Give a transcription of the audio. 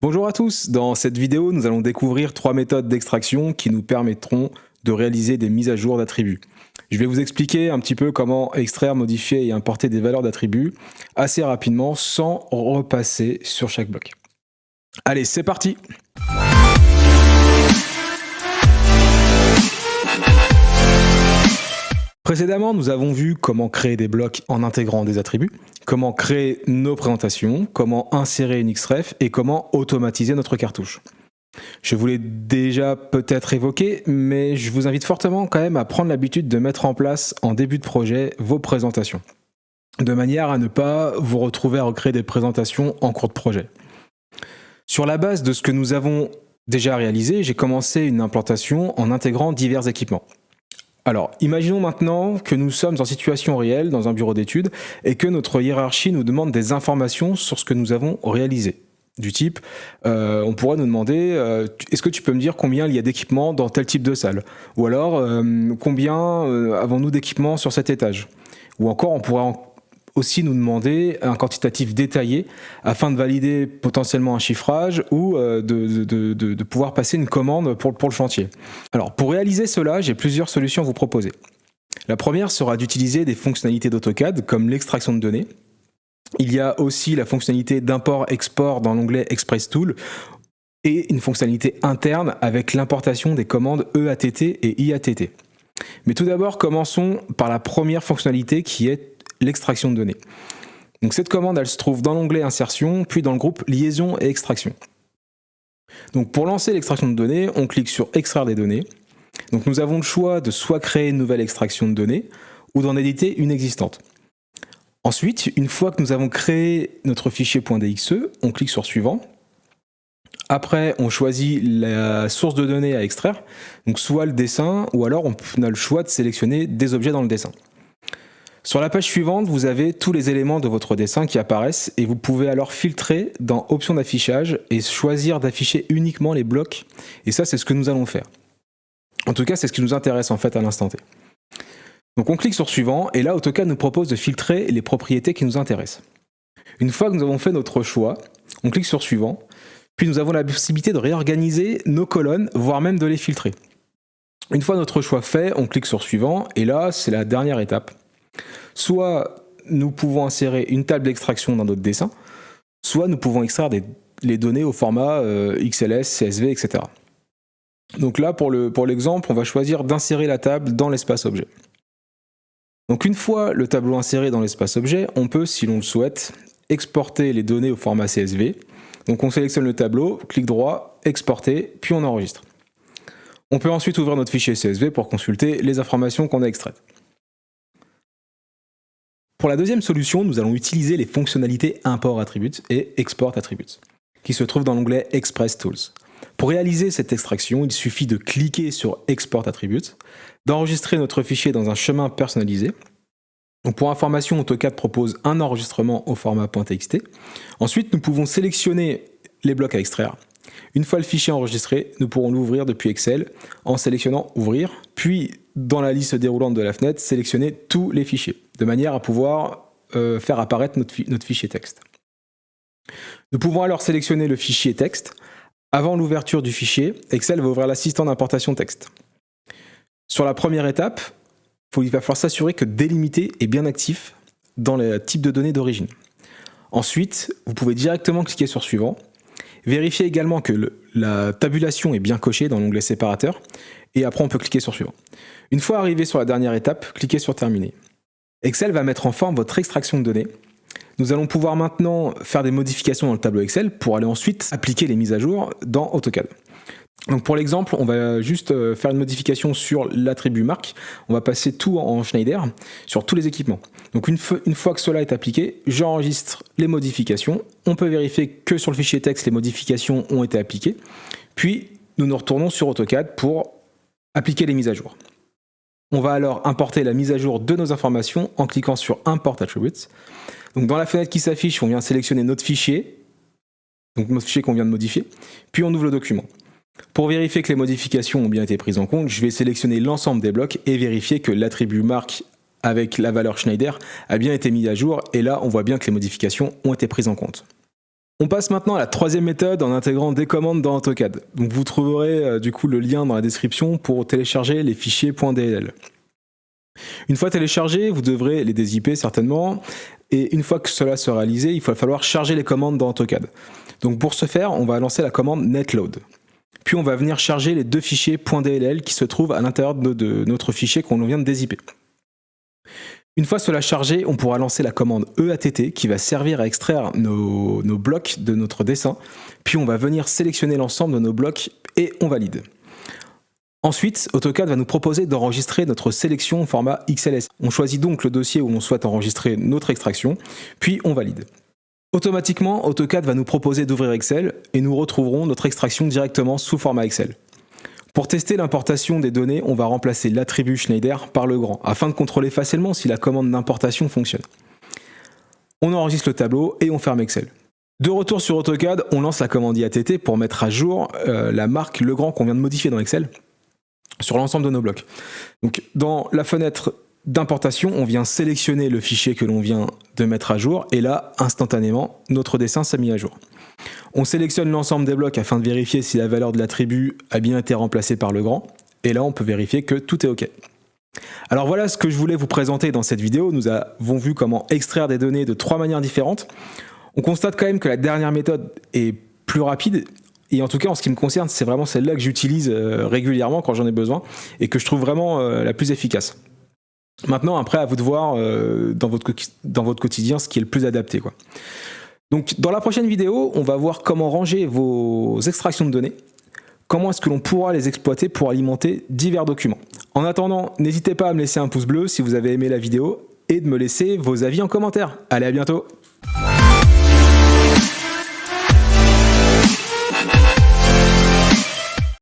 Bonjour à tous, dans cette vidéo nous allons découvrir 3 méthodes d'extraction qui nous permettront de réaliser des mises à jour d'attributs. Je vais vous expliquer un petit peu comment extraire, modifier et importer des valeurs d'attributs assez rapidement sans repasser sur chaque bloc. Allez, c'est parti! Précédemment, nous avons vu comment créer des blocs en intégrant des attributs, comment créer nos présentations, comment insérer une Xref et comment automatiser notre cartouche. Je vous l'ai déjà peut-être évoqué, mais je vous invite fortement quand même à prendre l'habitude de mettre en place en début de projet vos présentations, de manière à ne pas vous retrouver à recréer des présentations en cours de projet. Sur la base de ce que nous avons déjà réalisé, j'ai commencé une implantation en intégrant divers équipements. Alors, imaginons maintenant que nous sommes en situation réelle dans un bureau d'études et que notre hiérarchie nous demande des informations sur ce que nous avons réalisé. Du type, on pourrait nous demander est-ce que tu peux me dire combien il y a d'équipements dans tel type de salle? Ou alors, combien avons-nous d'équipements sur cet étage? Ou encore, on pourrait aussi nous demander un quantitatif détaillé afin de valider potentiellement un chiffrage ou de pouvoir passer une commande pour le chantier. Alors, pour réaliser cela, j'ai plusieurs solutions à vous proposer. La première sera d'utiliser des fonctionnalités d'AutoCAD comme l'extraction de données. Il y a aussi la fonctionnalité d'import-export dans l'onglet Express Tool et une fonctionnalité interne avec l'importation des commandes EATT et IATT. Mais tout d'abord, commençons par la première fonctionnalité qui est l'extraction de données. Donc cette commande, elle se trouve dans l'onglet Insertion, puis dans le groupe Liaison et Extraction. Donc pour lancer l'extraction de données, on clique sur Extraire des données. Donc nous avons le choix de soit créer une nouvelle extraction de données ou d'en éditer une existante. Ensuite, une fois que nous avons créé notre fichier .dxe, on clique sur Suivant. Après, on choisit la source de données à extraire, donc soit le dessin, ou alors on a le choix de sélectionner des objets dans le dessin. Sur la page suivante, vous avez tous les éléments de votre dessin qui apparaissent et vous pouvez alors filtrer dans Options d'affichage et choisir d'afficher uniquement les blocs. Et ça, c'est ce que nous allons faire. En tout cas, c'est ce qui nous intéresse en fait à l'instant T. Donc on clique sur Suivant et là, AutoCAD nous propose de filtrer les propriétés qui nous intéressent. Une fois que nous avons fait notre choix, on clique sur Suivant, puis nous avons la possibilité de réorganiser nos colonnes, voire même de les filtrer. Une fois notre choix fait, on clique sur Suivant et là, c'est la dernière étape. Soit nous pouvons insérer une table d'extraction dans notre dessin, soit nous pouvons extraire les données au format XLS, CSV, etc. Donc là, pour l'exemple, on va choisir d'insérer la table dans l'espace objet. Donc une fois le tableau inséré dans l'espace objet, on peut, si l'on le souhaite, exporter les données au format CSV. Donc on sélectionne le tableau, clic droit, exporter, puis on enregistre. On peut ensuite ouvrir notre fichier CSV pour consulter les informations qu'on a extraites. Pour la deuxième solution, nous allons utiliser les fonctionnalités Import Attributes et Export Attributes, qui se trouvent dans l'onglet Express Tools. Pour réaliser cette extraction, il suffit de cliquer sur Export Attributes, d'enregistrer notre fichier dans un chemin personnalisé. Donc pour information, AutoCAD propose un enregistrement au format .txt. Ensuite, nous pouvons sélectionner les blocs à extraire. Une fois le fichier enregistré, nous pourrons l'ouvrir depuis Excel en sélectionnant Ouvrir, puis dans la liste déroulante de la fenêtre, sélectionner tous les fichiers, de manière à pouvoir faire apparaître notre fichier texte. Nous pouvons alors sélectionner le fichier texte. Avant l'ouverture du fichier, Excel va ouvrir l'assistant d'importation texte. Sur la première étape, il va falloir s'assurer que Délimiter est bien actif dans le type de données d'origine. Ensuite, vous pouvez directement cliquer sur Suivant. Vérifiez également que la tabulation est bien cochée dans l'onglet Séparateur, et après on peut cliquer sur Suivant. Une fois arrivé sur la dernière étape, cliquez sur Terminer. Excel va mettre en forme votre extraction de données. Nous allons pouvoir maintenant faire des modifications dans le tableau Excel pour aller ensuite appliquer les mises à jour dans AutoCAD. Donc pour l'exemple, on va juste faire une modification sur l'attribut marque. On va passer tout en Schneider sur tous les équipements. Donc une fois que cela est appliqué, j'enregistre les modifications. On peut vérifier que sur le fichier texte, les modifications ont été appliquées. Puis nous nous retournons sur AutoCAD pour appliquer les mises à jour. On va alors importer la mise à jour de nos informations en cliquant sur Import Attributes. Donc dans la fenêtre qui s'affiche, on vient sélectionner notre fichier, donc notre fichier qu'on vient de modifier, puis on ouvre le document. Pour vérifier que les modifications ont bien été prises en compte, je vais sélectionner l'ensemble des blocs et vérifier que l'attribut marque avec la valeur Schneider a bien été mis à jour, et là on voit bien que les modifications ont été prises en compte. On passe maintenant à la troisième méthode en intégrant des commandes dans AutoCAD. Donc vous trouverez du coup le lien dans la description pour télécharger les fichiers .dll. Une fois téléchargés, vous devrez les dézipper certainement, et une fois que cela sera réalisé, il va falloir charger les commandes dans AutoCAD. Donc pour ce faire, on va lancer la commande netload. Puis on va venir charger les deux fichiers .dll qui se trouvent à l'intérieur de notre fichier qu'on vient de dézipper. Une fois cela chargé, on pourra lancer la commande EATT qui va servir à extraire nos blocs de notre dessin, puis on va venir sélectionner l'ensemble de nos blocs et on valide. Ensuite, AutoCAD va nous proposer d'enregistrer notre sélection au format XLS. On choisit donc le dossier où on souhaite enregistrer notre extraction, puis on valide. Automatiquement, AutoCAD va nous proposer d'ouvrir Excel et nous retrouverons notre extraction directement sous format Excel. Pour tester l'importation des données, on va remplacer l'attribut Schneider par le grand, afin de contrôler facilement si la commande d'importation fonctionne. On enregistre le tableau et on ferme Excel. De retour sur AutoCAD, on lance la commande IATT pour mettre à jour la marque Legrand qu'on vient de modifier dans Excel sur l'ensemble de nos blocs. Donc, dans la fenêtre d'importation, on vient sélectionner le fichier que l'on vient de mettre à jour et là, instantanément, notre dessin s'est mis à jour. On sélectionne l'ensemble des blocs afin de vérifier si la valeur de l'attribut a bien été remplacée par le grand et là, on peut vérifier que tout est OK. Alors voilà ce que je voulais vous présenter dans cette vidéo. Nous avons vu comment extraire des données de 3 manières différentes. On constate quand même que la dernière méthode est plus rapide. Et en tout cas, en ce qui me concerne, c'est vraiment celle-là que j'utilise régulièrement quand j'en ai besoin et que je trouve vraiment la plus efficace. Maintenant, après, à vous de voir dans votre quotidien ce qui est le plus adapté, quoi. Donc, dans la prochaine vidéo, on va voir comment ranger vos extractions de données, comment est-ce que l'on pourra les exploiter pour alimenter divers documents. En attendant, n'hésitez pas à me laisser un pouce bleu si vous avez aimé la vidéo et de me laisser vos avis en commentaire. Allez, à bientôt!